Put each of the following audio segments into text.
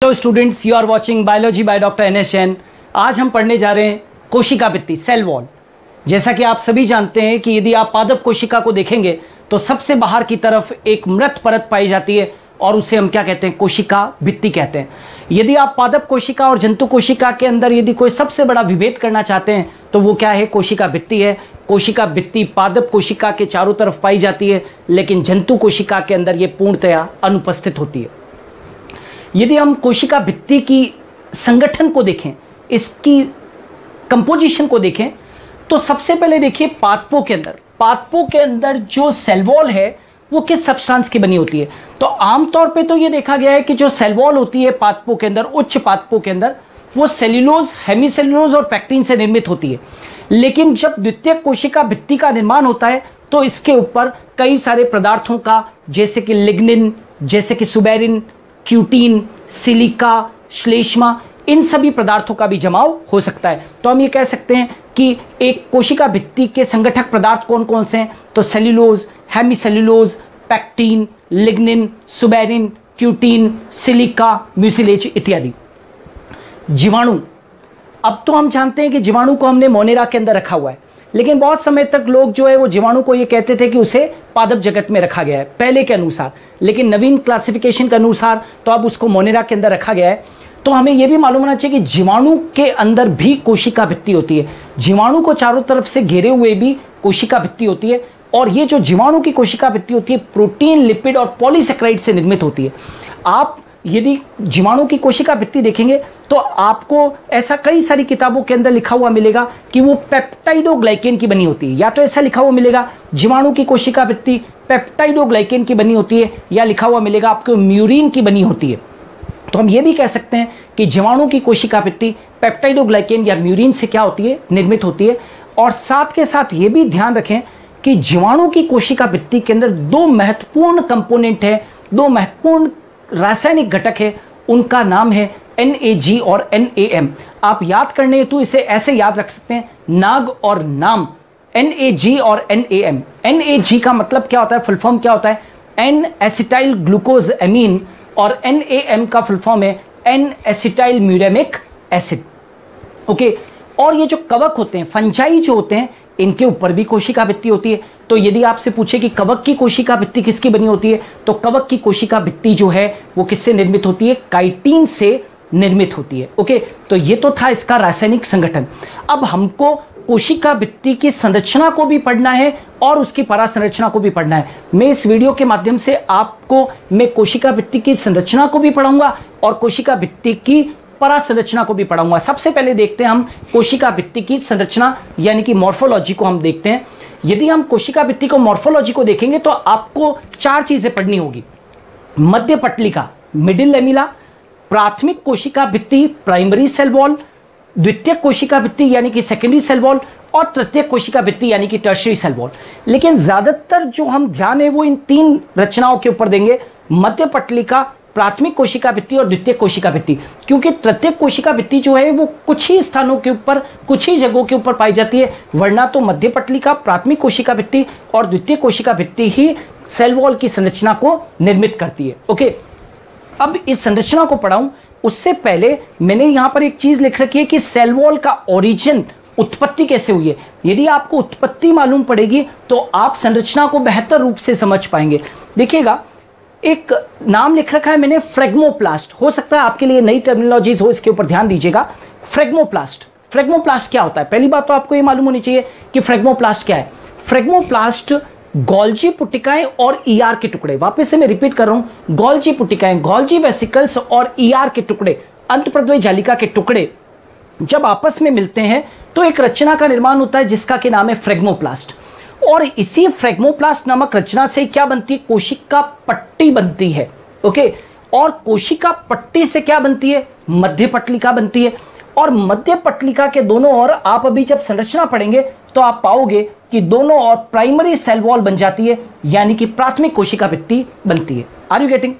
Hello students, you are watching biology by doctor N S Jain. आज हम पढ़ने जा रहे हैं कोशिका भित्ति, सेल वॉल। जैसा कि आप सभी जानते हैं कि यदि आप पादप कोशिका को देखेंगे तो सबसे बाहर की तरफ एक मृत परत पाई जाती है और उसे हम क्या कहते हैं? कोशिका भित्ति कहते हैं। यदि आप पादप कोशिका और जंतु कोशिका के अंदर यदि कोई सबसे बड़ा विभेद करना चाहते हैं तो वो क्या है? कोशिका भित्ति है। कोशिका भित्ति पादप कोशिका के चारों तरफ पाई जाती है, लेकिन जंतु कोशिका के अंदर ये पूर्णतया अनुपस्थित होती है। यदि हम कोशिका भित्ति की संगठन को देखें, इसकी कंपोजिशन को देखें, तो सबसे पहले देखिए पादपों के अंदर जो सेल वॉल है वो किस सब्सटेंस की बनी होती है? तो आमतौर पे तो ये देखा गया है कि जो सेल वॉल होती है पादपों के अंदर, उच्च पादपों के अंदर, वो सेल्यूलोज, हेमीसेल्यूलोज और पैक्टिन से निर्मित होती है। लेकिन जब द्वितीयक कोशिका भित्ति का निर्माण होता है तो इसके ऊपर कई सारे पदार्थों का, जैसे कि लिग्निन, जैसे कि सुबेरिन, क्यूटीन, सिलिका, श्लेष्मा, इन सभी पदार्थों का भी जमाव हो सकता है। तो हम ये कह सकते हैं कि एक कोशिका भित्ति के संगठक पदार्थ कौन कौन से हैं? तो cellulose, hemicellulose, pectin, lignin, suberin, cutin, silica, mucilage इत्यादि। जीवाणु, अब तो हम जानते हैं कि जीवाणु को हमने मोनेरा के अंदर रखा हुआ है, लेकिन बहुत समय तक लोग जो है वो जीवाणु को ये कहते थे कि उसे पादप जगत में रखा गया है पहले के अनुसार, लेकिन नवीन क्लासिफिकेशन के अनुसार तो अब उसको मोनेरा के अंदर रखा गया है। तो हमें यह भी मालूम होना चाहिए कि जीवाणु के अंदर भी कोशिका भित्ति होती है। जीवाणु को चारों तरफ से घेरे हुए भी कोशिका भित्ति होती है, और ये जो जीवाणु की कोशिका भित्ति होती है प्रोटीन, लिपिड और पॉलीसेकेराइड से निर्मित होती है। आप यदि जीवाणु की कोशिका भित्ति देखेंगे तो आपको ऐसा कई सारी किताबों के अंदर लिखा हुआ मिलेगा कि वो पेप्टाइडोग्लाइकेन की बनी होती है, या तो ऐसा लिखा हुआ मिलेगा जीवाणु की कोशिका भित्ति पेप्टाइडोग्लाइकेन की बनी होती है, या लिखा हुआ मिलेगा आपको म्यूरिन की बनी होती है। तो हम ये भी कह सकते हैं कि जीवाणु की कोशिका भित्ति पेप्टाइडोग्लाइकेन या म्यूरिन से क्या होती है? निर्मित होती है। और साथ के साथ ये भी ध्यान रखें कि जीवाणु की कोशिका भित्ति के अंदर दो महत्वपूर्ण कंपोनेंट है, दो महत्वपूर्ण रासायनिक घटक है, उनका नाम है NAG और NAM। आप याद करने हेतु इसे ऐसे याद रख सकते हैं, नाग और नाम, NAG और NAM। NAG का मतलब क्या होता है? फुल फॉर्म क्या होता है? N एसिटाइल ग्लूकोज एमीन, और NAM का फुल फॉर्म है N acetyl muramic acid. Okay, और ये जो कवक होते हैं, फंजाई जो होते हैं, इनके ऊपर भी कोशिका भित्ति होती है। तो यदि आपसे पूछे कि कवक की कोशिका भित्ति किसकी बनी होती है, तो कवक की कोशिका भित्ति जो है वो किससे निर्मित होती है? काइटिन से निर्मित होती है। ओके, तो ये तो था इसका रासायनिक संगठन। अब हमको कोशिका भित्ति की संरचना को भी पढ़ना है और उसकी परासंरचना को भी पढ़ना है। मैं इस वीडियो के माध्यम से आपको मैं कोशिका भित्ति की संरचना को भी पढ़ाऊंगा और कोशिका भित्ति की परासंरचना को भी पढ़ाऊंगा। सबसे पहले देखते हैं हम कोशिका भित्ति की संरचना यानी कि मॉर्फोलॉजी को हम देखते हैं। यदि हम कोशिका भित्ति को मॉर्फोलॉजी को देखेंगे तो आपको चार चीजें पढ़नी होगी। मध्य पटलिका, मिडिल लेमिला, प्राथमिक कोशिका भित्ति, प्राइमरी सेल वॉल, द्वितीयक कोशिका भित्ति यानी कि सेकेंडरी सेल वॉल, और तृतीयक कोशिका भित्ति यानी कि टर्शियरी सेल वॉल। लेकिन ज्यादातर जो हम ध्यान है वो इन तीन रचनाओं के ऊपर देंगे, मध्य पटलिका, प्राथमिक कोशिका भित्ति और द्वितीयक कोशिका भित्ति। क्योंकि तृतीयक कोशिका भित्ति जो है वो कुछ ही स्थानों के ऊपर, कुछ ही जगहों के ऊपर पाई जाती है, वरना तो मध्य पटलिका, प्राथमिक कोशिका भित्ति और द्वितीयक कोशिका भित्ति ही सेल वॉल की संरचना को निर्मित करती है। ओके, अब इस संरचना को पढ़ाऊं उससे पहले मैंने यहां पर एक चीज लिख रखी है कि सेल वॉल का ओरिजिन, उत्पत्ति कैसे हुई है। यदि आपको उत्पत्ति मालूम पड़ेगी तो आप संरचना को बेहतर रूप से समझ पाएंगे। देखिएगा, एक नाम लिख रखा है मैंने फ्रेगमोप्लास्ट, हो सकता है आपके लिए नई टर्मिनोलॉजीज हो, इसके ऊपर ध्यान दीजिएगा। फ्रेगमोप्लास्ट, फ्रेगमोप्लास्ट क्या होता है? पहली बात तो आपको ये मालूम होनी चाहिए कि फ्रेगमोप्लास्ट क्या है। फ्रेगमोप्लास्ट गोल्जी पुटिकाएं और ER के टुकड़े, वापस से मैं रिपीट कर रहा हूं, गोल्जी पुटिकाएं, गोल्जी वेसिकल्स और ER के टुकड़े, अंतःप्रद्रव्य जालिका के टुकड़े जब आपस में मिलते हैं तो एक रचना का निर्माण होता है जिसका के नाम है फ्रेगमोप्लास्ट। और इसी फ्रेगमोप्लास्ट नामक रचना से क्या बनती है? कोशिका पट्टी बनती है। ओके, और कोशिका पट्टी से क्या बनती है? मध्य पटलिका बनती है। और मध्य पटलिका के दोनों ओर आप अभी जब संरचना पढ़ेंगे तो आप पाओगे कि दोनों ओर प्राइमरी सेल वॉल बन जाती है, यानी कि प्राथमिक कोशिका भित्ति बनती है। Are you getting?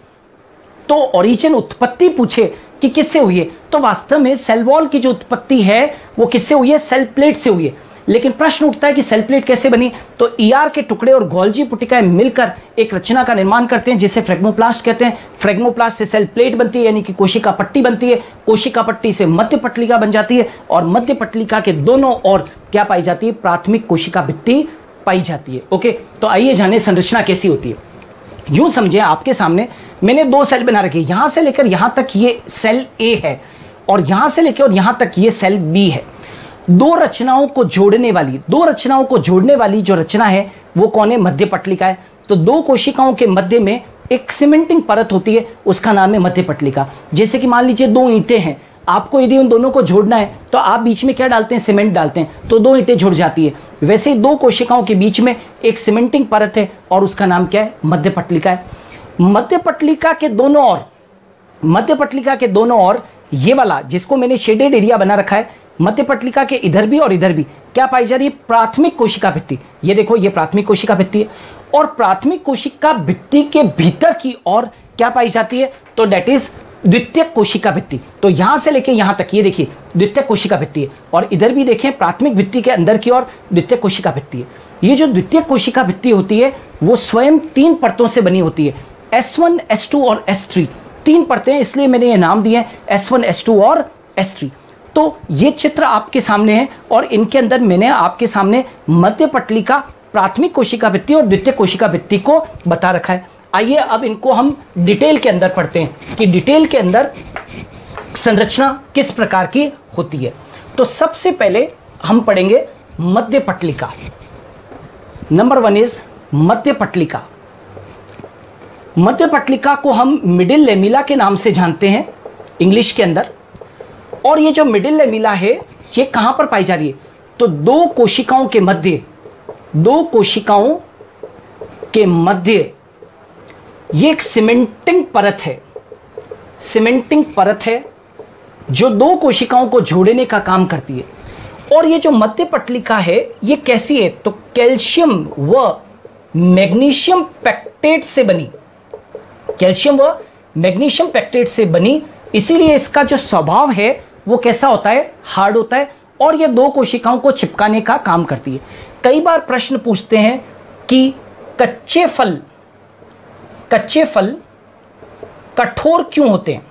तो ओरिजिन, उत्पत्ति पूछे कि किससे हुई है, तो वास्तव में सेल वॉल की जो उत्पत्ति है वो किससे हुई है? सेल प्लेट से हुई है। लेकिन प्रश्न उठता है कि सेल प्लेट कैसे बनी। तो ईआर के टुकड़े और गोल्जी पुटिकाएं मिलकर एक रचना का निर्माण करते हैं जिसे फ्रेगमोप्लास्ट कहते हैं। फ्रेगमोप्लास्ट से सेल प्लेट बनती है, यानी कि कोशिका पट्टी बनती है। कोशिका पट्टी से मध्य पटलिका बन जाती है और मध्य पटलिका के दोनों ओर क्या पाई जाती है? प्राथमिक कोशिका भित्ति पाई जाती है। ओके, तो आइए जाने संरचना कैसी होती है। यूं समझें, आपके सामने मैंने 2 सेल बना रखे, यहां से लेकर यहां तक ये सेल ए है और यहां से लेकर और यहां तक ये सेल बी है। दो रचनाओं को जोड़ने वाली जो रचना है वो कौन है? मध्य पटलिका है। तो 2 कोशिकाओं के मध्य में एक सीमेंटिंग परत होती है, उसका नाम है मध्य पटलिका। जैसे कि मान लीजिए 2 ईंटें हैं, आपको यदि उन दोनों को जोड़ना है तो आप बीच में क्या डालते हैं? सीमेंट डालते हैं, तो 2 ईंटें जुड़ जाती है। वैसे ही 2 कोशिकाओं के बीच में एक सीमेंटिंग परत है और उसका नाम क्या है? मध्य पटलिका है। मध्य पटलिका के दोनों ओर ये वाला जिसको मैंने शेडेड एरिया बना रखा है, मध्य पटलिका के इधर भी और इधर भी क्या पाई जा रही है? प्राथमिक कोशिका भित्ति। ये देखो, ये प्राथमिक कोशिका भित्ति है और प्राथमिक कोशिका भित्ति के भीतर की ओर क्या पाई जाती है? तो दैट इज द्वितीयक कोशिका भित्ति। तो यहां से लेके यहां तक ये देखिए द्वितीयक कोशिका भित्ति है और इधर भी देखें प्राथमिक भित्ति के अंदर की ओर द्वितीयक कोशिका भित्ति है। ये जो द्वितीयक कोशिका भित्ति होती है वो स्वयं 3 परतों से बनी होती है, S1, S2 और S3। 3 परतें, इसलिए मैंने ये नाम दिए S1, S2 और S3। तो ये चित्र आपके सामने है और इनके अंदर मैंने आपके सामने मध्य पटलिका, प्राथमिक कोशिका भित्ति और द्वितीयक कोशिका भित्ति को बता रखा है। आइए अब इनको हम डिटेल के अंदर पढ़ते हैं कि डिटेल के अंदर संरचना किस प्रकार की होती है। तो सबसे पहले हम पढ़ेंगे मध्य पटलिका। नंबर 1 इज मध्य पटलिका। मध्य पटलिका को हम मिडिल लेमिला के नाम से जानते हैं इंग्लिश के अंदर। और ये जो मिडिल लेमिला है ये कहां पर पाई जा रही है? तो 2 कोशिकाओं के मध्य ये एक सीमेंटिंग परत है जो 2 कोशिकाओं को जोड़ने का काम करती है। और ये जो मध्य पटलिका है ये कैसी है? तो कैल्शियम व मैग्नीशियम पैक्टेट से बनी, इसीलिए इसका जो स्वभाव है वो कैसा होता है? हार्ड होता है और ये 2 कोशिकाओं को चिपकाने का काम करती है। कई बार प्रश्न पूछते हैं कि कच्चे फल कठोर क्यों होते हैं?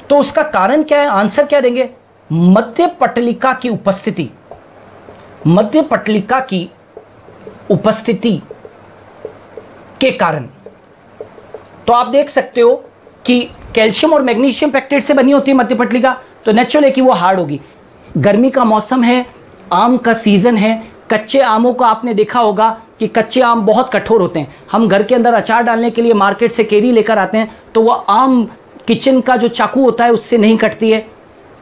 तो उसका कारण क्या है? आंसर क्या देंगे? मध्य पटलिका की उपस्थिति के कारण। तो आप देख सकते हो कि कैल्शियम और मैग्नीशियम पैक्टेट से बनी होती है मध्य पटलिका, तो नेचुरल है कि वो हार्ड होगी। गर्मी का मौसम है, आम का सीजन है, कच्चे आमों को आपने देखा होगा कि कच्चे आम बहुत कठोर होते हैं। हम घर के अंदर अचार डालने के लिए मार्केट से केरी लेकर आते हैं तो वो आम किचन का जो चाकू होता है उससे नहीं कटती है,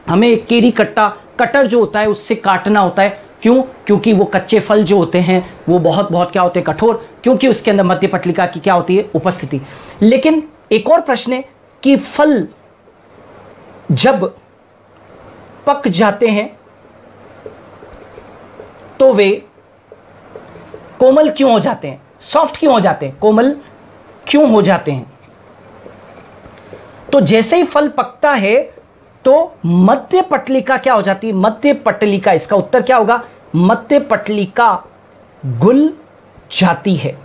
हमें केरी कटर जो होता है उससे काटना होता है। क्यों? क्योंकि वो कच्चे फल जो होते हैं वो बहुत क्या होते हैं? कठोर, क्योंकि उसके अंदर मध्य पटलिका की क्या होती है? उपस्थिति। लेकिन एक और प्रश्न है कि फल जब पक जाते हैं तो वे कोमल क्यों हो जाते हैं? सॉफ्ट क्यों हो जाते हैं? कोमल क्यों हो जाते हैं? तो जैसे ही फल पकता है तो मध्य पटलिका क्या हो जाती है? मध्य पटलिका, इसका उत्तर क्या होगा? मध्य पटलिका गुल जाती है।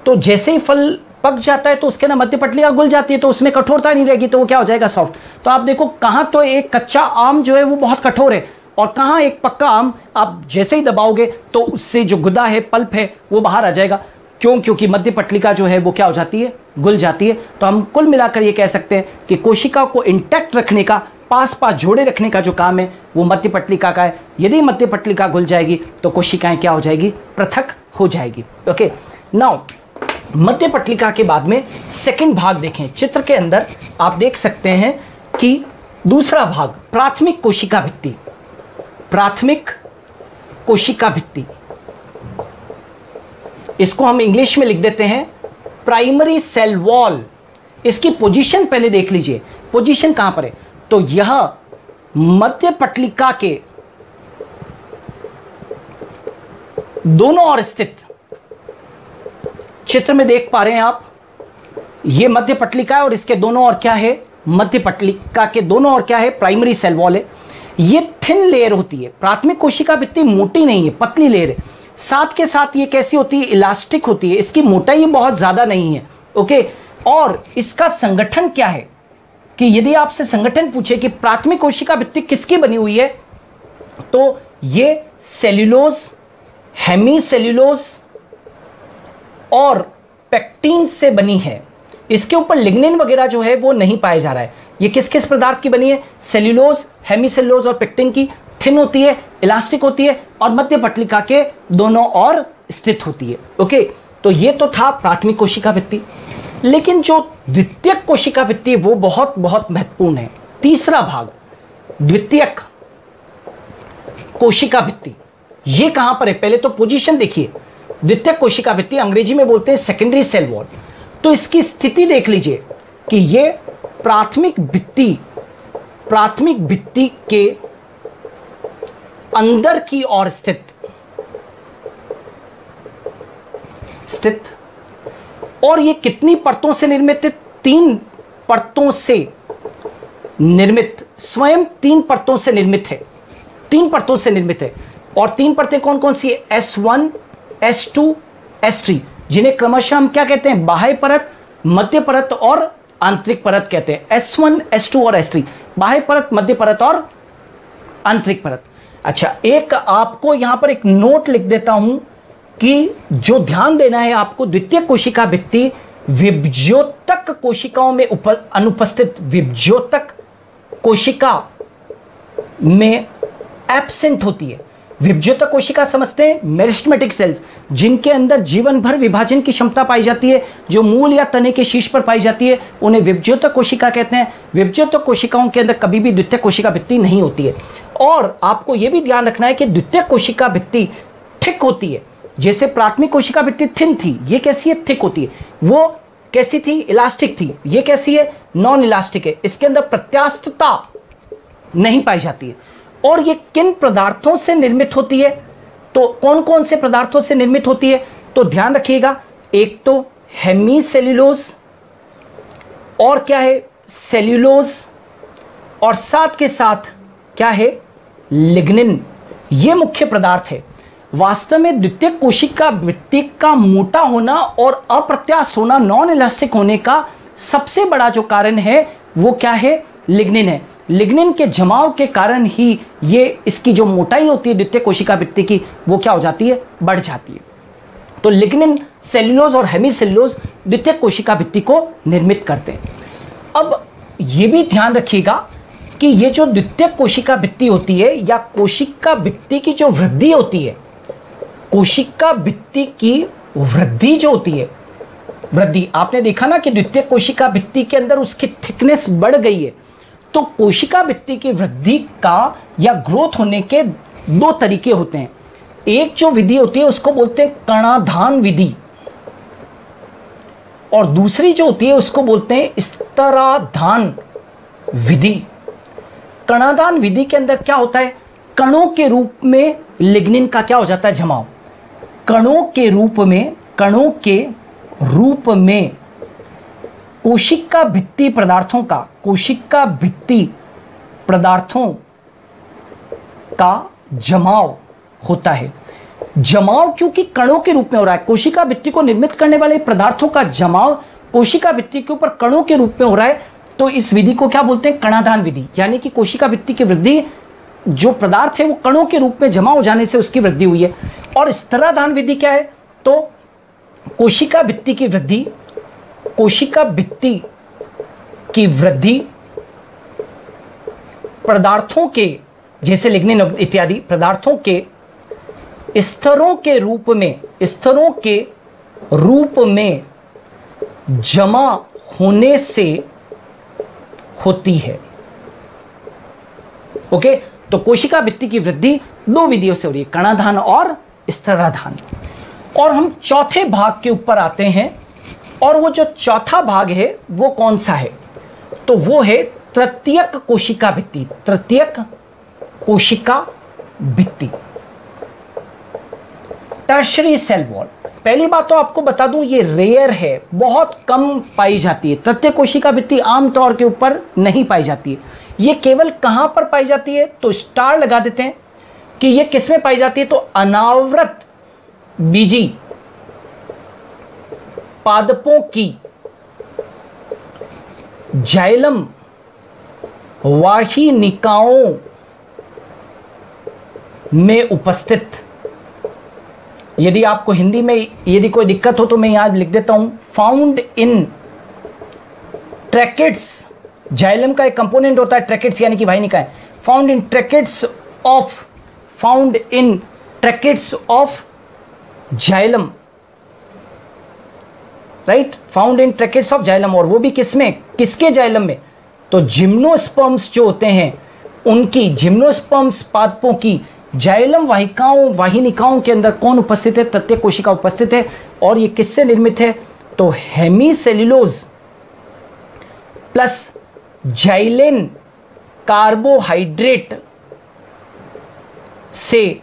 तो जैसे ही फल पक जाता है तो उसके ना मध्य पटलिका गुल जाती है, तो उसमें कठोरता नहीं रहेगी, तो वो क्या हो जाएगा? सॉफ्ट। तो आप देखो कहां तो एक कच्चा आम जो है वो बहुत कठोर है और कहां एक पक्का आम आप जैसे ही दबाओगे तो उससे जो गुदा है, पल्प है, वो बाहर आ जाएगा। क्यों? क्योंकि मध्य पटलिका जो है वो क्या हो जाती है? गुल जाती है। तो हम कुल मिलाकर ये कह सकते हैं कि कोशिका को इंटैक्ट रखने का, पास जोड़े रखने का जो काम है वो मध्य पटलिका का है। यदि मध्य पटलिका गुल जाएगी तो कोशिकाएं क्या हो जाएगी? पृथक हो जाएगी। ओके, नाउ मध्य पटलिका के बाद में सेकंड भाग देखें। चित्र के अंदर आप देख सकते हैं कि दूसरा भाग प्राथमिक कोशिका भित्ति। प्राथमिक कोशिका भित्ति, इसको हम इंग्लिश में लिख देते हैं प्राइमरी सेल वॉल। इसकी पोजीशन पहले देख लीजिए, पोजीशन कहां पर है? तो यह मध्य पटलिका के दोनों ओर स्थित, चित्र में देख पा रहे हैं आप, यह मध्य पटलिका है और इसके दोनों ओर क्या है? मध्य पटलिका के दोनों ओर क्या है? प्राइमरी सेल वॉल है। ये थिन लेयर होती है। प्राथमिक कोशिका भित्ति मोटी नहीं है, पतली लेयर है। साथ के साथ ये कैसी होती है, इलास्टिक होती है, इसकी मोटाई बहुत ज्यादा नहीं है। ओके, और इसका संगठन क्या है कि यदि आपसे संगठन पूछे कि प्राथमिक कोशिका भित्ति किसकी बनी हुई है, तो ये सेल्यूलोज, हेमीसेल्यूलोज और पेक्टिन से बनी है। इसके ऊपर लिग्निन वगैरह जो है वो नहीं पाया जा रहा है। ये किस किस पदार्थ की बनी है, सेल्यूलोज, हेमीसेल्यूलोज और पेक्टिन की। थिन होती है, इलास्टिक होती है और मध्य पटलिका के दोनों ओर स्थित होती है। ओके, तो ये तो था प्राथमिक कोशिका भित्ति। लेकिन जो द्वितीयक कोशिका भित्ति है वो बहुत बहुत महत्वपूर्ण है। तीसरा भाग द्वितीयक कोशिका भित्ति, ये कहां पर है, पहले तो पोजीशन देखिए। द्वितीयक कोशिका भित्ति अंग्रेजी में बोलते हैं सेकेंडरी सेल वॉल। तो इसकी स्थिति देख लीजिए कि ये प्राथमिक भित्ति के अंदर की ओर स्थित और ये कितनी परतों से निर्मित है, 3 परतों से निर्मित, स्वयं 3 परतों से निर्मित है। 3 परतों से निर्मित है। और 3 परतें कौन कौन सी है, S1, S2, S3, जिन्हें क्रमशः हम क्या कहते हैं, बाह्य परत, मध्य परत और आंतरिक परत कहते हैं। S1, S2 और S3, बाह्य परत, मध्य परत और आंतरिक परत। अच्छा, एक आपको यहां पर एक नोट लिख देता हूं कि जो ध्यान देना है आपको, द्वितीयक कोशिका भित्ति विभज्योतक कोशिकाओं में अनुपस्थित, विभज्योतक कोशिका में एब्सेंट होती है। विभज्योतक कोशिका समझते हैं मेरिस्टेमेटिक सेल्स, जिनके अंदर जीवन भर विभाजन की क्षमता पाई जाती है, जो मूल या तने के शीर्ष पर पाई जाती है, उन्हें विभज्योतक कोशिका कहते हैं। विभज्योतक कोशिकाओं के अंदर कभी भी द्वितीयक कोशिका भित्ति नहीं होती है। और आपको यह भी ध्यान रखना है कि द्वितीयक कोशिका भित्ति थिक होती है। जैसे प्राथमिक कोशिका भित्ति थिन थी, ये कैसी है, थिक होती है। वो कैसी थी, इलास्टिक थी। ये कैसी है, नॉन इलास्टिक है। इसके अंदर प्रत्यास्थता नहीं पाई जाती है। और ये किन पदार्थों से निर्मित होती है, तो कौन कौन से पदार्थों से निर्मित होती है, तो ध्यान रखिएगा, एक तो हेमीसेल्यूलोज और क्या है, सेल्यूलोज, और साथ के साथ क्या है, लिग्निन। ये मुख्य पदार्थ है। वास्तव में द्वितीयक कोशिका भित्ति का मोटा होना और अप्रत्यास्थ होना, नॉन इलास्टिक होने का सबसे बड़ा जो कारण है वो क्या है, लिग्निन है। लिग्निन के जमाव के कारण ही ये इसकी जो मोटाई होती है द्वितीयक कोशिका भित्ति की, वो क्या हो जाती है, बढ़ जाती है। तो लिग्निन, सेल्यूलोज और हेमीसेल्यूलोज द्वितीयक कोशिका भित्ति को निर्मित करते हैं। अब ये भी ध्यान रखिएगा कि ये जो द्वितीयक कोशिका भित्ति होती है या कोशिका भित्ति की जो वृद्धि होती है, कोशिका भित्ति की वृद्धि जो होती है, वृद्धि आपने देखा ना कि द्वितीयक कोशिका भित्ति के अंदर उसकी थिकनेस बढ़ गई है। तो कोशिका भित्ति की वृद्धि का या ग्रोथ होने के 2 तरीके होते हैं। एक जो विधि होती है उसको बोलते हैं कणाधान विधि, और दूसरी जो होती है उसको बोलते हैं स्तराधान विधि। कणाधान विधि के अंदर क्या होता है, कणों के रूप में लिग्निन का क्या हो जाता है, जमाव। कणों के रूप में कोशिका भित्ति पदार्थों का जमाव होता है। जमाव क्योंकि कणों के रूप में हो रहा है, कोशिका भित्ति को निर्मित करने वाले पदार्थों का जमाव कोशिका भित्ति के ऊपर कणों के रूप में हो रहा है, तो इस विधि को क्या बोलते हैं, कणाधान विधि। यानी कि कोशिका भित्ति की वृद्धि, जो पदार्थ है वो कणों के रूप में जमा हो जाने से उसकी वृद्धि हुई है। और स्तराधान विधि क्या है, तो कोशिका भित्ति की वृद्धि पदार्थों के, जैसे लिग्निन इत्यादि पदार्थों के स्तरों के रूप में जमा होने से होती है। ओके, तो कोशिका भित्ति की वृद्धि 2 विधियों से हो रही है, कणाधान और स्तराधान। और हम चौथे भाग के ऊपर आते हैं, और वो जो चौथा भाग है वो कौन सा है, तो वो है तृतीयक कोशिका भित्ति। तृतीयक कोशिका भित्ति, टर्शरी सेल वॉल। पहली बात तो आपको बता दूं, ये रेयर है, बहुत कम पाई जाती है। तृतीयक कोशिका भित्ति आमतौर के ऊपर नहीं पाई जाती है। ये केवल कहां पर पाई जाती है, तो स्टार लगा देते हैं कि ये किस में पाई जाती है, तो अनावृत बीजी पादपों की जाइलम वाहिनिकाओं में उपस्थित। यदि आपको हिंदी में यदि कोई दिक्कत हो तो मैं यहां लिख देता हूं, फाउंड इन ट्रैकेट्स। जाइलम का एक कंपोनेंट होता है ट्रैकेट्स यानी कि वाहिनिकाएं। Found in tracheids of xylem, right, found in tracheids of xylem, और वो भी किसमें, किसके जाइलम में, तो जिम्नोस्पर्म्स जो होते हैं उनकी, जिम्नोस्पर्म्स पादपों की जाइलम वाहिनिकाओं के अंदर कौन उपस्थित है, तृतीय कोशिका उपस्थित है। और ये किससे निर्मित है, तो हेमीसेल्यूलोज प्लस जाइलेन कार्बोहाइड्रेट से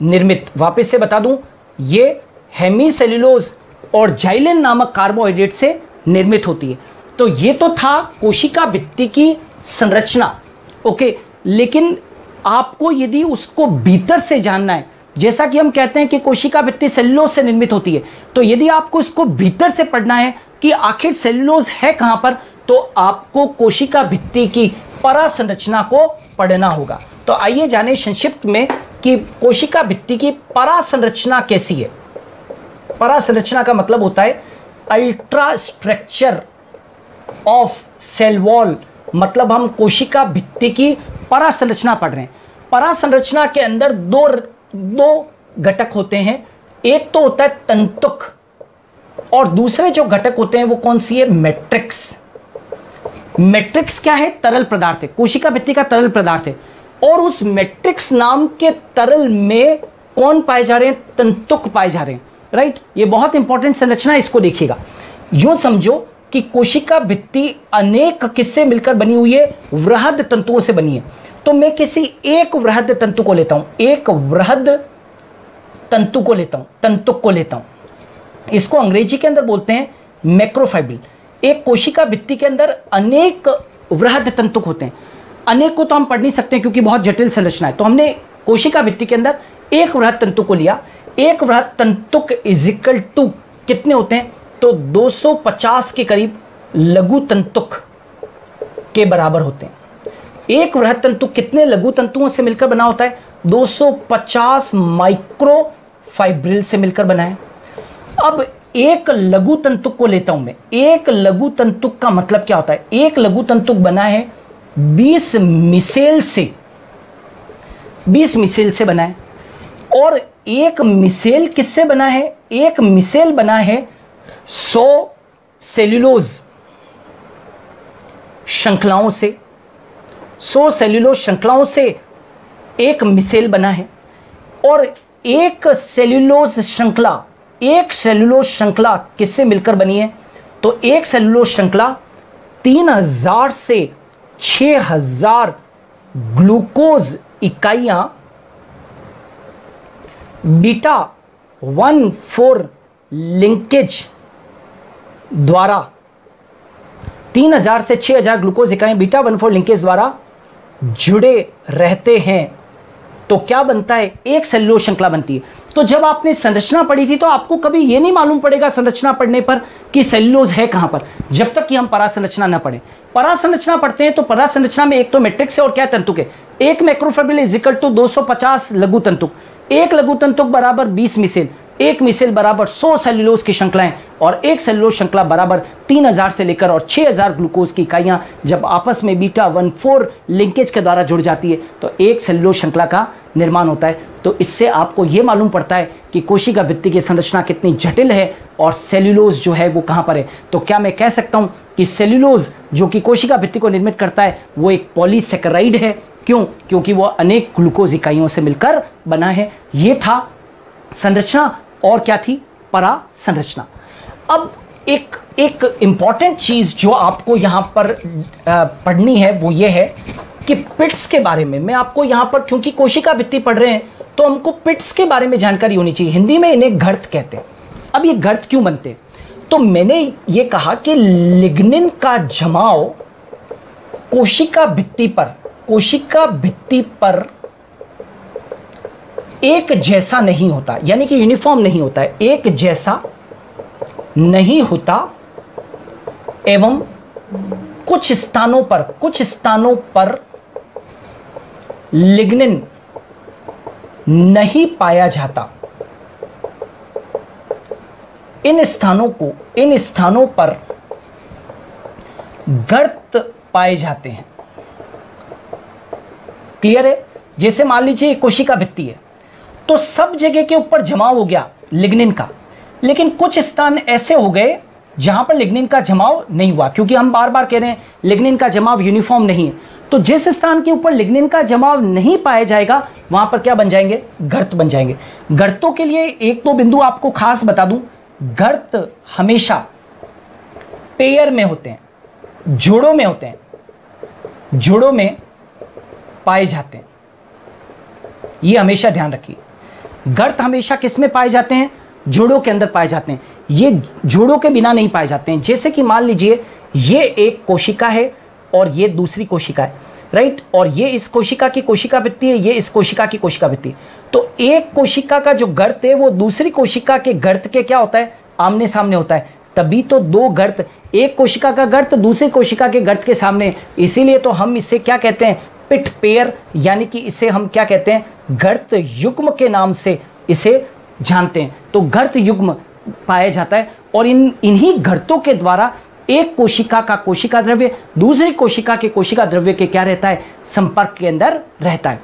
निर्मित। वापस से बता दूं, ये हेमीसेल्यूलोज और जाइलेन नामक कार्बोहाइड्रेट से निर्मित होती है। तो ये तो था कोशिका भित्ति की संरचना, ओके। लेकिन आपको यदि उसको भीतर से जानना है, जैसा कि हम कहते हैं कि कोशिका भित्ति सेल्यूलोज से निर्मित होती है, तो यदि आपको इसको भीतर से पढ़ना है कि आखिर सेल्यूलोज है कहां पर, तो आपको कोशिका भित्ति की परासंरचना को पढ़ना होगा। तो आइए जानें संक्षिप्त में कि कोशिका भित्ति की परासंरचना कैसी है। परासंरचना का मतलब होता है ultra structure of cell wall, मतलब हम कोशिका भित्ति की परासंरचना पढ़ रहे हैं। परासंरचना के अंदर दो घटक होते हैं, एक तो होता है तंतुक और दूसरे जो घटक होते हैं वो कौन सी है, मैट्रिक्स। मैट्रिक्स क्या है, तरल पदार्थ है, कोशिका भित्ति का तरल पदार्थ है। और उस मैट्रिक्स नाम के तरल में कौन पाए जा रहे हैं, तंतुक पाए जा रहे हैं, राइट। ये बहुत इंपॉर्टेंट संरचना है, इसको देखिएगा। यूं समझो कि कोशिका भित्ति अनेक किससे मिलकर बनी हुई है, वृहद तंतुओं से बनी है। तो मैं किसी एक वृहद तंतु को लेता हूं, एक वृहद तंतु को लेता हूं, तंतुक को लेता हूं। इसको अंग्रेजी के अंदर बोलते हैं मैक्रोफाइब्रिल। एक कोशिका भित्ति के अंदर अनेक वृहद तंतुक होते हैं। अनेक को तो हम पढ़ नहीं सकते क्योंकि बहुत जटिल संरचना है, तो हमने कोशिका भित्ति के अंदर एक वृहद तंतु को लिया। एक वृहद तंतुक इजिकल टू कितने होते हैं, तो 250 के करीब लघु तंतुक के बराबर होते हैं। एक वृहद तंतु कितने लघु तंतुओं से मिलकर बना होता है, 250 माइक्रोफाइब्रिल से मिलकर बना है। अब एक लघु तंतुक को लेता हूं मैं। एक लघु तंतुक का मतलब क्या होता है, एक लघु तंतुक बना है 20 मिसेल से, 20 मिसेल से बना है। और एक मिसेल किससे बना है, एक मिसेल बना है 100 सेल्यूलोज श्रृंखलाओं से। 100 सेल्यूलोज श्रृंखलाओं से एक मिसेल बना है। और एक सेल्यूलोज श्रृंखला किससे मिलकर बनी है, तो एक सेल्यूलोज श्रृंखला 3000 से 6000 ग्लूकोज इकाइयां बीटा 1,4 लिंकेज द्वारा, 3000 से 6000 ग्लूकोज इकाइयां बीटा 1,4 लिंकेज द्वारा जुड़े रहते हैं। तो क्या बनता है, एक सेल्यूलोज श्रृंखला बनती है। तो जब आपने संरचना पढ़ी थी तो आपको कभी यह नहीं मालूम पड़ेगा संरचना पढ़ने पर कि सेल्यूलोज है कहां पर, जब तक कि हम परासंरचना न पढ़ें। परासंरचना पढ़ते हैं तो परासंरचना में एक तो मैट्रिक्स है और क्या तंतुक है। एक मैक्रोफाइब्रिल इज इक्वल टू 250 लघु तंतुक, एक लघु तंतुक बराबर 20 मिसेल, एक मिसेल बराबर 100 सेल्यूलोज की श्रृंखलाएं, और एक सेल्यूलोज श्रृंखला बराबर 3000 से लेकर और 6000 ग्लूकोज की इकाइयां जब आपस में बीटा 1,4 लिंकेज के द्वारा जुड़ जाती है तो एक सेल्यूलोज श्रृंखला का निर्माण होता है। तो इससे आपको यह मालूम पड़ता है कि कोशिका भित्ति की संरचना कितनी जटिल है और सेल्यूलोज जो है वो कहां पर है। तो क्या मैं कह सकता हूं कि सेल्यूलोज जो कि कोशिका भित्ति को निर्मित करता है वो एक पॉलीसेकेराइड है। क्यों, क्योंकि वो अनेक ग्लूकोज इकाइयों से मिलकर बना है। ये था संरचना और क्या थी, परासंरचना। अब एक इंपॉर्टेंट चीज जो आपको यहां पर पढ़नी है वो ये है कि पिट्स के बारे में। मैं आपको यहां पर, क्योंकि कोशिका भित्ति पढ़ रहे हैं तो हमको पिट्स के बारे में जानकारी होनी चाहिए। हिंदी में इन्हें घर्त कहते हैं। अब ये घर्त क्यों बनते हैं, तो मैंने ये कहा कि लिग्निन का जमाव कोशिका भित्ति पर एक जैसा नहीं होता, यानी कि यूनिफॉर्म नहीं होता है, एक जैसा नहीं होता एवं कुछ स्थानों पर लिग्निन नहीं पाया जाता। इन स्थानों पर गर्त पाए जाते हैं। क्लियर है? जैसे मान लीजिए कोशिका भित्ति है तो सब जगह के ऊपर जमाव हो गया लिग्निन का, लेकिन कुछ स्थान ऐसे हो गए जहां पर लिग्निन का जमाव नहीं हुआ, क्योंकि हम बार बार कह रहे हैं लिग्निन का जमाव यूनिफॉर्म नहीं है। तो जिस स्थान के ऊपर लिग्निन का जमाव नहीं पाया जाएगा वहां पर क्या बन जाएंगे? गर्त बन जाएंगे। गर्तों के लिए एक दो बिंदु आपको खास बता दूं, गर्त हमेशा पेयर में होते हैं, जोड़ों में होते हैं, जोड़ों में पाए जाते हैं। ये हमेशा ध्यान रखिए, गर्त हमेशा किस में पाए जाते हैं? जोड़ों के अंदर पाए जाते हैं। ये जोड़ों के बिना नहीं पाए जाते हैं। जैसे कि मान लीजिए ये एक कोशिका है और ये दूसरी कोशिका है, राइट, और ये इस कोशिका की कोशिका भित्ति है, ये इस कोशिका की कोशिका भित्ति। तो एक कोशिका का जो गर्त है वो दूसरी कोशिका के गर्त के क्या होता है? आमने सामने होता है। तभी तो दो गर्त, एक कोशिका का गर्त दूसरी कोशिका के गर्त के सामने, इसीलिए तो हम इसे क्या कहते हैं? पिट पेयर, यानी कि इसे हम क्या कहते हैं? गर्त युग्म के नाम से इसे जानते हैं। तो गर्त युग्म पाया जाता है और इन्हीं गर्तों के द्वारा एक कोशिका का कोशिका द्रव्य दूसरी कोशिका के कोशिका द्रव्य के क्या रहता है? संपर्क के अंदर रहता है।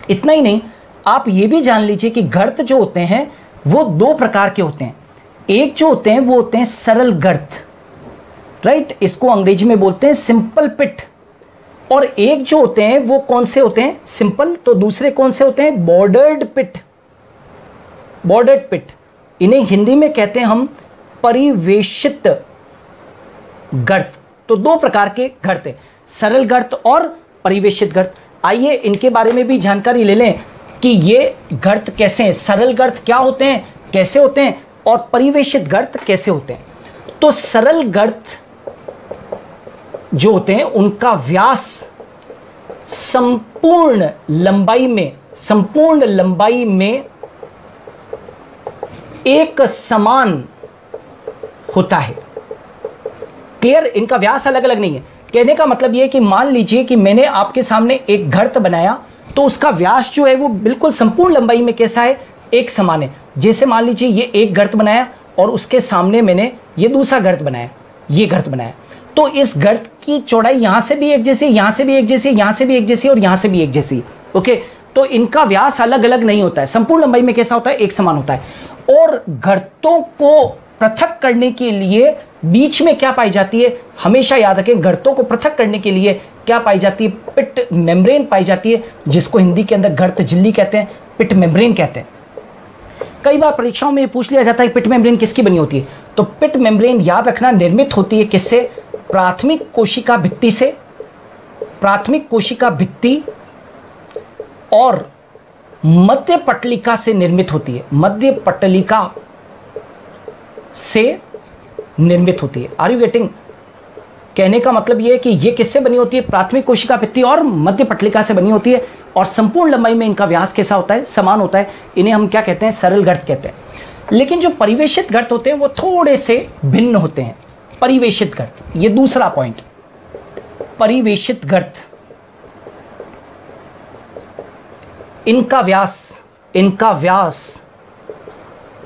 इतना ही नहीं, आप ये भी जान लीजिए कि गर्त जो होते हैं वो दो प्रकार के होते हैं। एक जो होते हैं वो होते हैं सरल गर्त, राइट, इसको अंग्रेजी में बोलते हैं सिंपल पिट। और एक जो होते हैं वो कौन से होते हैं? सिंपल। तो दूसरे कौन से होते हैं? बॉर्डर्ड पिट। बॉर्डर्ड पिट, इन्हें हिंदी में कहते हैं हम परिवेशित गर्त। तो दो प्रकार के गर्त है, सरल गर्त और परिवेशित गर्त। आइए इनके बारे में भी जानकारी ले लें कि ये गर्त कैसे हैं, सरल गर्त क्या होते हैं, कैसे होते हैं, और परिवेशित गर्त कैसे होते हैं। तो सरल गर्त जो होते हैं उनका व्यास संपूर्ण लंबाई में एक समान होता है। क्लियर? इनका व्यास अलग अलग नहीं है। कहने का मतलब यह है कि मान लीजिए कि मैंने आपके सामने एक गर्त बनाया तो उसका व्यास जो है वो बिल्कुल संपूर्ण लंबाई में कैसा है? एक समान है। जैसे मान लीजिए ये एक गर्त बनाया और उसके सामने मैंने ये दूसरा गर्त बनाया, ये गर्त बनाया, तो इस गर्त की चौड़ाई यहां से भी एक जैसी, यहां से भी एक जैसी, यहां से भी एक जैसी और यहां से भी एक जैसी। ओके, तो इनका व्यास अलग अलग नहीं होता है, संपूर्ण लंबाई में कैसा होता है? एक समान होता है। और गर्तों को पृथक करने के लिए बीच में क्या पाई जाती है? हमेशा याद रखें, गर्तों को पृथक करने के लिए क्या पाई जाती है? पिट मेम्ब्रेन पाई जाती है, जिसको हिंदी के अंदर गर्त झिल्ली कहते हैं, पिट मेम्ब्रेन कहते हैं। कई बार परीक्षाओं में पूछ लिया जाता है पिट मेम्ब्रेन किसकी बनी होती है? तो पिट मेम्ब्रेन याद रखना निर्मित होती है किससे? प्राथमिक कोशिका भित्ति से। प्राथमिक कोशिका भित्ति और मध्य पटलिका से निर्मित होती है, मध्य पटलिका से निर्मित होती है। Are you getting? कहने का मतलब यह है कि ये किससे बनी होती है? प्राथमिक कोशिका भित्ति और मध्य पटलिका से बनी होती है, और संपूर्ण लंबाई में इनका व्यास कैसा होता है? समान होता है। इन्हें हम क्या कहते हैं? सरल गर्त कहते हैं। लेकिन जो परिवेशित गर्त होते हैं वो थोड़े से भिन्न होते हैं। परिवेशित गर्त, ये दूसरा पॉइंट। परिवेशित गर्त, इनका व्यास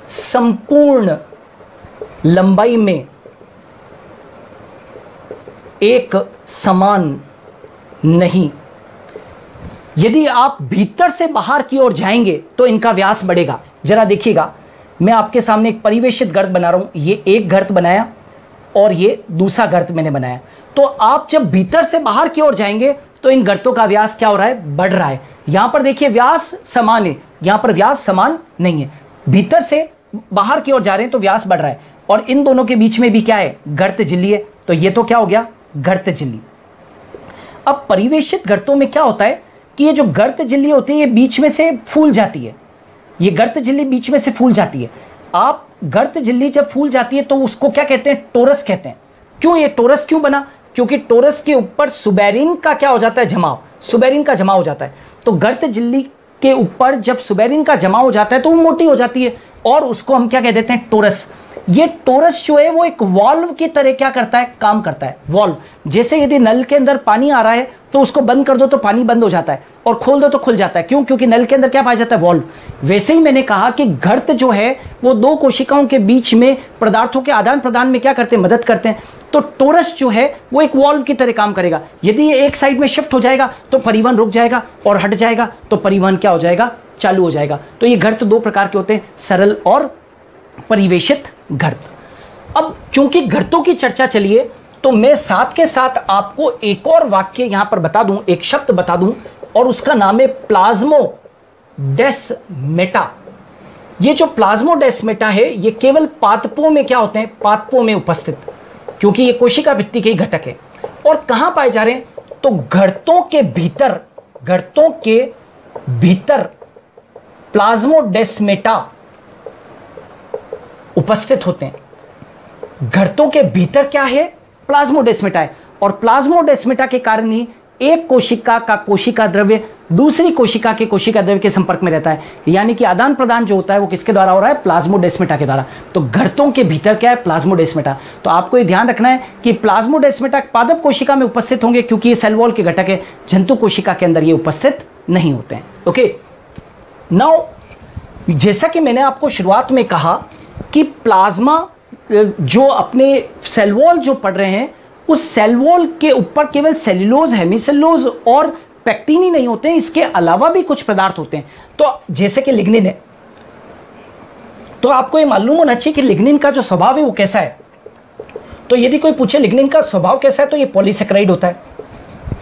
संपूर्ण लंबाई में एक समान नहीं। यदि आप भीतर से बाहर की ओर जाएंगे तो इनका व्यास बढ़ेगा। जरा देखिएगा, मैं आपके सामने एक परिवेशित गर्त बना रहा हूं। ये एक गर्त बनाया और ये दूसरा गर्त मैंने बनाया। तो आप जब भीतर से बाहर की ओर जाएंगे तो इन गर्तों का व्यास क्या हो रहा है? बढ़ रहा है। यहां पर देखिए व्यास समान है, यहां पर व्यास समान नहीं है। भीतर से बाहर की ओर जा रहे हैं तो व्यास बढ़ रहा है, और इन दोनों के बीच में भी क्या है? गर्त झिल्ली है। तो ये तो क्या हो गया? गर्त झिल्ली। अब परिवेशित गर्तों में क्या होता है कि ये जो गर्त झिल्ली होती है ये बीच में से फूल जाती है। ये गर्त झिल्ली बीच में से फूल जाती है। आप गर्त झिल्ली जब फूल जाती है तो उसको क्या कहते हैं? टोरस कहते हैं। क्यों ये टोरस क्यों बना? क्योंकि टोरस के ऊपर सुबेरिन का क्या हो जाता है, जमाव, सुबेरिन का जमाव हो जाता है। तो गर्त झिल्ली के ऊपर जब सुबेरिन का जमाव हो जाता है तो वो मोटी हो जाती है और उसको हम क्या कह देते हैं, टोरस। ये टोरस जो है वो एक वॉल्व की तरह क्या करता है, काम करता है। वॉल्व जैसे यदि नल के अंदर पानी आ रहा है तो उसको बंद कर दो तो पानी बंद हो जाता है और खोल दो तो खुल जाता है। क्यों? क्योंकि नल के अंदर क्या पाया जाता है, वॉल्व। वैसे ही मैंने कहा कि गर्त जो है वो दो कोशिकाओं के बीच में पदार्थों के आदान प्रदान में क्या करते हैं, मदद करते हैं। तो टोरस जो है वो एक वॉल्व की तरह काम करेगा। यदि ये एक साइड में शिफ्ट हो जाएगा तो परिवहन रुक जाएगा और हट जाएगा तो परिवहन क्या हो जाएगा, चालू हो जाएगा। तो ये गर्त दो प्रकार के होते हैं, सरल और परिवेशित गर्त। अब चूंकि गर्तों की चर्चा चली है तो मैं साथ के साथ आपको एक और वाक्य यहां पर बता दूं, एक शब्द बता दूं, और उसका नाम है प्लाज्मोडेस्मेटा। ये जो प्लाज्मोडेस्मेटा है ये केवल पादपों में क्या होते हैं, पादपों में उपस्थित, क्योंकि ये कोशिका भित्ति के ही घटक है। और कहां पाए जा रहे हैं, तो गर्तों के भीतर, गर्तों के भीतर प्लाज्मोडेस्मेटा उपस्थित होते हैं। गर्तों के भीतर क्या है, प्लाज्मोडेस्मेटा है। और प्लाज्मोडेस्मेटा के कारण ही एक कोशिका का कोशिका द्रव्य दूसरी कोशिका के कोशिका द्रव्य के संपर्क में रहता है, यानी कि आदान प्रदान जो होता है वो किसके द्वारा हो रहा है, प्लाज्मोडेस्मेटा के द्वारा। तो गर्तों के भीतर क्या है, प्लाज्मोडेस्मेटा। तो आपको ये ध्यान रखना है कि प्लाज्मोडेस्मेटा पादप कोशिका में उपस्थित होंगे क्योंकि ये सेल वॉल के घटक है, जंतु कोशिका के अंदर ये उपस्थित नहीं होते हैं। ओके, नाउ जैसा कि मैंने आपको शुरुआत में कहा कि प्लाज्मा जो अपने सेल वॉल जो पढ़ रहे हैं उस सेल वॉल के ऊपर केवल सेल्यूलोज, हेमीसेल्यूलोज और पेक्टिन ही नहीं होते हैं, इसके अलावा भी कुछ पदार्थ होते हैं। तो जैसे कि लिग्निन है, तो आपको ये मालूम होना चाहिए कि लिग्निन का जो स्वभाव है वो कैसा है। तो यदि कोई पूछे लिग्निन का स्वभाव कैसा है तो ये पॉलीसेकेराइड होता है,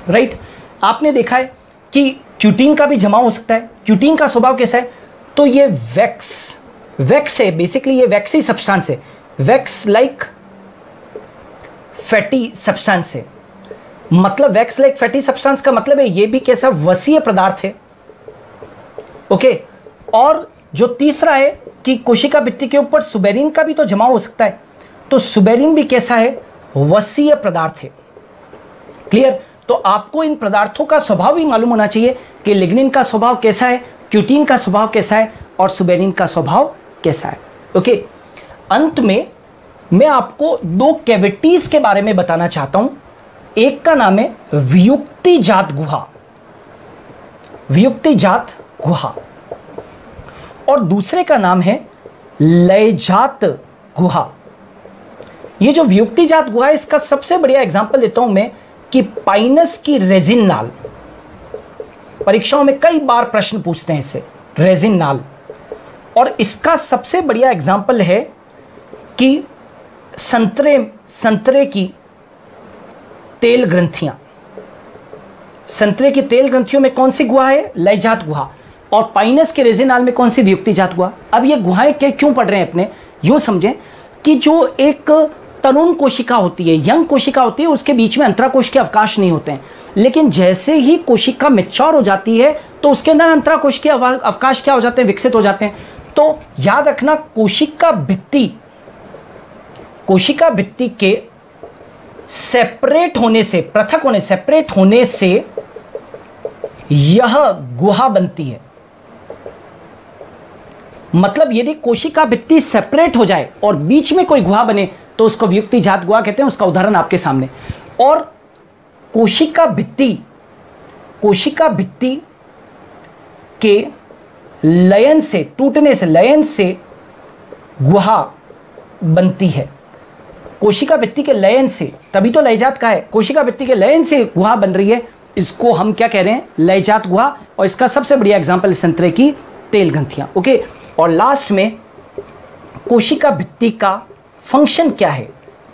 राइट। आपने देखा है कि क्यूटीन का भी जमाव हो सकता है। क्यूटीन का स्वभाव कैसा है, तो ये वैक्स है, बेसिकली ये वैक्सी सब्सटेंस है, वैक्स लाइक फैटी सब्सटेंस है। मतलब वैक्स लाइक फैटी सब्सटेंस का मतलब है ये भी कैसा, वसीय पदार्थ है। ओके, और जो तीसरा है कि कोशिका भित्ति के ऊपर सुबेरिन का भी तो जमाव हो सकता है, तो सुबेरिन भी कैसा है, वसीय पदार्थ है। क्लियर। तो आपको इन पदार्थों का स्वभाव भी मालूम होना चाहिए कि लिग्निन का स्वभाव कैसा है, क्यूटीन का स्वभाव कैसा है और सुबेरिन का स्वभाव कैसा है। ओके, अंत में मैं आपको दो कैविटीज के बारे में बताना चाहता हूं। एक का नाम है वियुक्तिजात गुहा, वियुक्तिजात गुहा, और दूसरे का नाम है लयजात गुहा। ये जो वियुक्तिजात गुहा है इसका सबसे बढ़िया एग्जांपल देता हूं मैं कि पाइनस की रेजिन नाल, परीक्षाओं में कई बार प्रश्न पूछते हैं इससे, रेजिन नाल। और इसका सबसे बढ़िया एग्जांपल है कि संतरे की तेल ग्रंथियां, संतरे की तेल ग्रंथियों में कौन सी गुहा है, लयजात गुहा, और पाइनस के रेजिनाल में कौन सी वियुक्तिजात गुहा। अब ये गुहाएं क्यों पढ़ रहे हैं अपने, यूं समझें कि जो एक तरुण कोशिका होती है, यंग कोशिका होती है, उसके बीच में अंतराकोश के अवकाश नहीं होते हैं, लेकिन जैसे ही कोशिका मैच्योर हो जाती है तो उसके अंदर अंतराकोश के अवकाश क्या हो जाते हैं, विकसित हो जाते हैं। तो याद रखना, कोशिका भित्ति के सेपरेट होने से, पृथक होने, सेपरेट होने से यह गुहा बनती है। मतलब यदि कोशिका भित्ति सेपरेट हो जाए और बीच में कोई गुहा बने तो उसको वियुक्तिजात गुहा कहते हैं। उसका उदाहरण आपके सामने। और कोशिका भित्ति के लयन से, टूटने से, लयन से गुहा बनती है। कोशिका भित्ति के लयन से, तभी तो लयजात का है, कोशिका भित्ति के लयन से गुहा बन रही है, इसको हम क्या कह रहे हैं, लयजात गुहा। और इसका सबसे बढ़िया एग्जांपल संतरे की तेल ग्रंथियां। ओके, और लास्ट में कोशिका भित्ति का फंक्शन क्या है,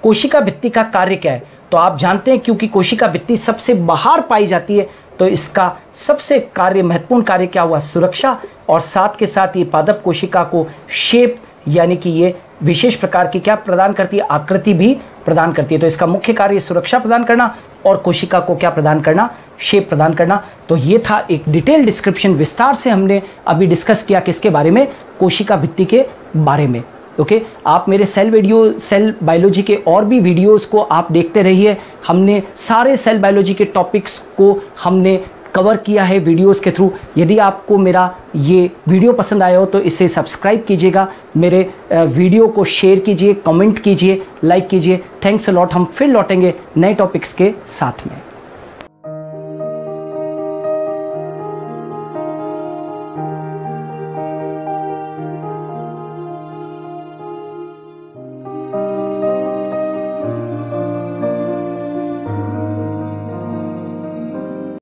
कोशिका भित्ति का कार्य क्या है। तो आप जानते हैं क्योंकि कोशिका भित्ति सबसे बाहर पाई जाती है तो इसका सबसे महत्वपूर्ण कार्य क्या हुआ, सुरक्षा। और साथ के साथ ये पादप कोशिका को शेप, यानी कि ये विशेष प्रकार की क्या प्रदान करती है, आकृति भी प्रदान करती है। तो इसका मुख्य कार्य सुरक्षा प्रदान करना और कोशिका को क्या प्रदान करना, शेप प्रदान करना। तो ये था एक डिटेल डिस्क्रिप्शन, विस्तार से हमने अभी डिस्कस किया किसके बारे में, कोशिका भित्ति के बारे में। ओके आप मेरे सेल बायोलॉजी के और भी वीडियोस को आप देखते रहिए। हमने सारे सेल बायोलॉजी के टॉपिक्स को हमने कवर किया है वीडियोस के थ्रू। यदि आपको मेरा ये वीडियो पसंद आया हो तो इसे सब्सक्राइब कीजिएगा, मेरे वीडियो को शेयर कीजिए, कमेंट कीजिए, लाइक कीजिए। Thanks a lot. हम फिर लौटेंगे नए टॉपिक्स के साथ में।